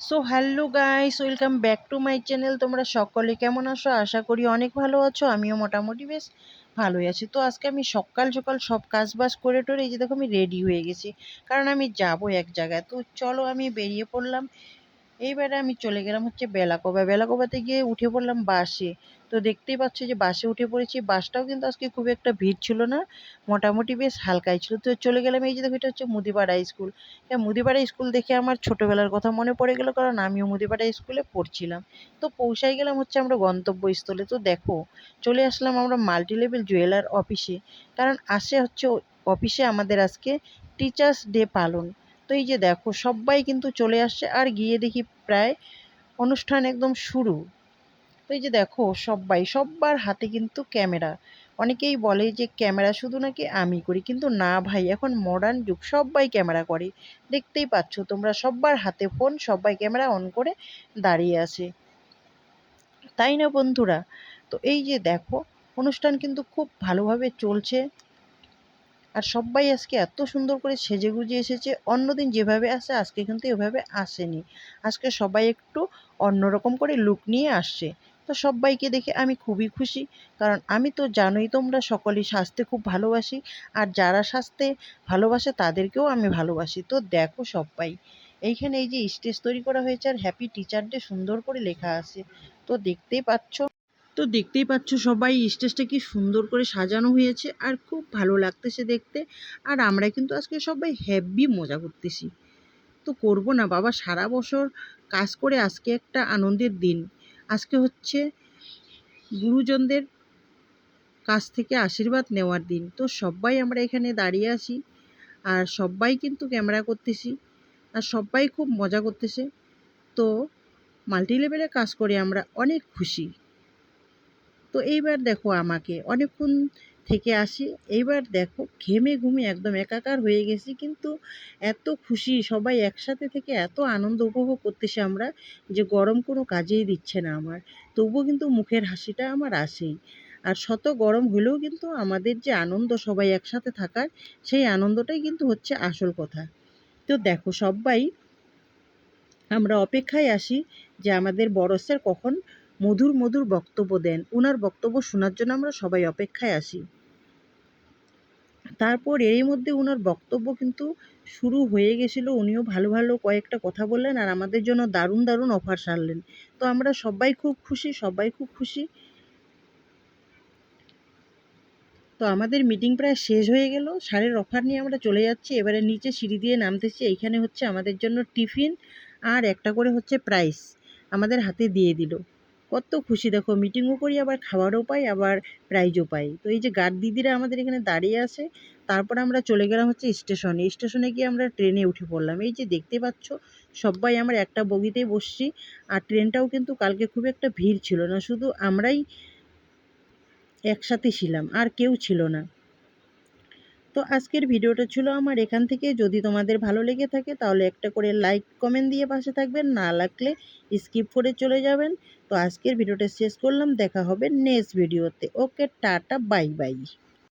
So hello guys, welcome back to my channel. তোমরা সকলে কেমন আছো? আশা করি অনেক ভালো আছো। আমিও মোটামুটি বেশ ভালোই আছি। তো আজকে আমি সকাল সকাল সব কাজ বাজ করে টোরে এই যে দেখো আমি রেডি হয়ে গেছি, কারণ আমি যাবো এক জায়গায়। তো চলো আমি বেরিয়ে পড়লাম। এইবারে আমি চলে গেলাম হচ্ছে বেলাকোবা। বেলাকোবাতে গিয়ে উঠে পড়লাম বাসে। তো দেখতেই পাচ্ছ যে বাসে উঠে পড়েছি। বাসটাও কিন্তু আজকে খুব একটা ভিড় ছিল না, মোটামুটি বেশ হালকাই ছিল। তো চলে গেলাম, এই যে দেখো এটা হচ্ছে মুদিপাড়া স্কুল। হ্যাঁ, মুদিপাড়া স্কুল দেখে আমার ছোটবেলার কথা মনে পড়ে গেল, কারণ আমিও মুদিপাড়া স্কুলে পড়ছিলাম। তো পৌঁছাই গেলাম হচ্ছে আমরা গন্তব্যস্থলে। তো দেখো চলে আসলাম আমরা মাল্টি লেভেল জুয়েলার অফিসে, কারণ আসে হচ্ছে অফিসে আমাদের আজকে টিচার্স ডে পালন। তো এই যে দেখো সবাই কিন্তু চলে আসছে, আর গিয়ে দেখি প্রায় অনুষ্ঠান একদম শুরু। তো এই যে দেখো সব্বার হাতে কিন্তু ক্যামেরা। অনেকেই বলে যে ক্যামেরা শুধু নাকি আমি করি, কিন্তু না ভাই, এখন মডার্ন যুগ, সবাই ক্যামেরা করে। দেখতেই পাচ্ছ তোমরা, সব্বার হাতে ফোন, সবাই ক্যামেরা অন করে দাঁড়িয়ে আছে, তাই না বন্ধুরা? তো এই যে দেখো অনুষ্ঠান কিন্তু খুব ভালোভাবে চলছে। আর সবাই আজকে এত সুন্দর করে সেজেগুজে এসেছে। অন্যদিন যেভাবে আসে আজকে কিন্তু এভাবে আসেনি। আজকে সবাই একটু অন্যরকম করে লুক নিয়ে আসছে। তো সবাইকে দেখে আমি খুবই খুশি, কারণ আমি তো জানোই তোমরা সকলেই সাজতে খুব ভালোবাসি। আর যারা সাজতে ভালোবাসে তাদেরকেও আমি ভালোবাসি। তো দেখো সবাই এইখানে এই যে স্টেজ তৈরি করা হয়েছে, আর হ্যাপি টিচার ডে সুন্দর করে লেখা আছে। তো দেখতেই পাচ্ছ সবাই স্টেজটা কি সুন্দর করে সাজানো হয়েছে, আর খুব ভালো লাগতেছে দেখতে। আর আমরা কিন্তু আজকে সবাই হেব্বি মজা করতেছি। তো করব না বাবা, সারা বছর কাজ করে আজকে একটা আনন্দের দিন। আজকে হচ্ছে গুরুজনদের কাছ থেকে আশীর্বাদ নেওয়ার দিন। তো সবাই আমরা এখানে দাঁড়িয়ে আছি, আর সবাই কিন্তু ক্যামেরা করতেছি, আর সবাই খুব মজা করতেছে। তো মাল্টি লেভেলে কাজ করে আমরা অনেক খুশি। তো এইবার দেখো আমাকে অনেকক্ষণ থেকে আসি, এইবার দেখো ঘেমে ঘুমে একদম একাকার হয়ে গেছি, কিন্তু এত খুশি সবাই একসাথে থেকে এত আনন্দ উপভোগ করতেছি আমরা, যে গরম কোনো কাজেই দিচ্ছে না আমার। তবুও কিন্তু মুখের হাসিটা আমার আসেই। আর শত গরম হলেও কিন্তু আমাদের যে আনন্দ সবাই একসাথে থাকার, সেই আনন্দটাই কিন্তু হচ্ছে আসল কথা। তো দেখো সবাই আমরা অপেক্ষায় আসি যে আমাদের বড় স্যার কখন মধুর মধুর বক্তব্য দেন। ওনার বক্তব্য শোনার জন্য আমরা সবাই অপেক্ষায় আসি। তারপর এরই মধ্যে ওনার বক্তব্য কিন্তু শুরু হয়ে গেছিল। উনিও ভালো ভালো কয়েকটা কথা বললেন, আর আমাদের জন্য দারুণ দারুণ অফার সারলেন। তো আমরা সবাই খুব খুশি, সবাই খুব খুশি। তো আমাদের মিটিং প্রায় শেষ হয়ে গেল, সারের অফার নিয়ে আমরা চলে যাচ্ছি। এবারে নিচে সিঁড়ি দিয়ে নামতেছি। এইখানে হচ্ছে আমাদের জন্য টিফিন আর একটা করে হচ্ছে প্রাইস আমাদের হাতে দিয়ে দিল। কত খুশি দেখো, মিটিংও করি, আবার খাবারও পাই, আবার প্রাইজও পাই। তো এই যে গার্ড দিদিরা আমাদের এখানে দাঁড়িয়ে আছে। তারপর আমরা চলে গেলাম হচ্ছে স্টেশনে। স্টেশনে গিয়ে আমরা ট্রেনে উঠে পড়লাম। এই যে দেখতে পাচ্ছ সবাই আমরা একটা বগিতেই বসছি। আর ট্রেনটাও কিন্তু কালকে খুব একটা ভিড় ছিল না, শুধু আমরাই একসাথে ছিলাম, আর কেউ ছিল না। তো আজকের ভিডিওটা ছিল আমার এখান থেকে। যদি তোমাদের ভালো লেগে থাকে তাহলে একটা করে লাইক কমেন্ট দিয়ে পাশে থাকবেন, না লাগলে স্কিপ করে চলে যাবেন। তো আজকের ভিডিওটা শেষ করলাম, দেখা হবে নেক্সট ভিডিওতে। ওকে, টাটা, বাই বাই।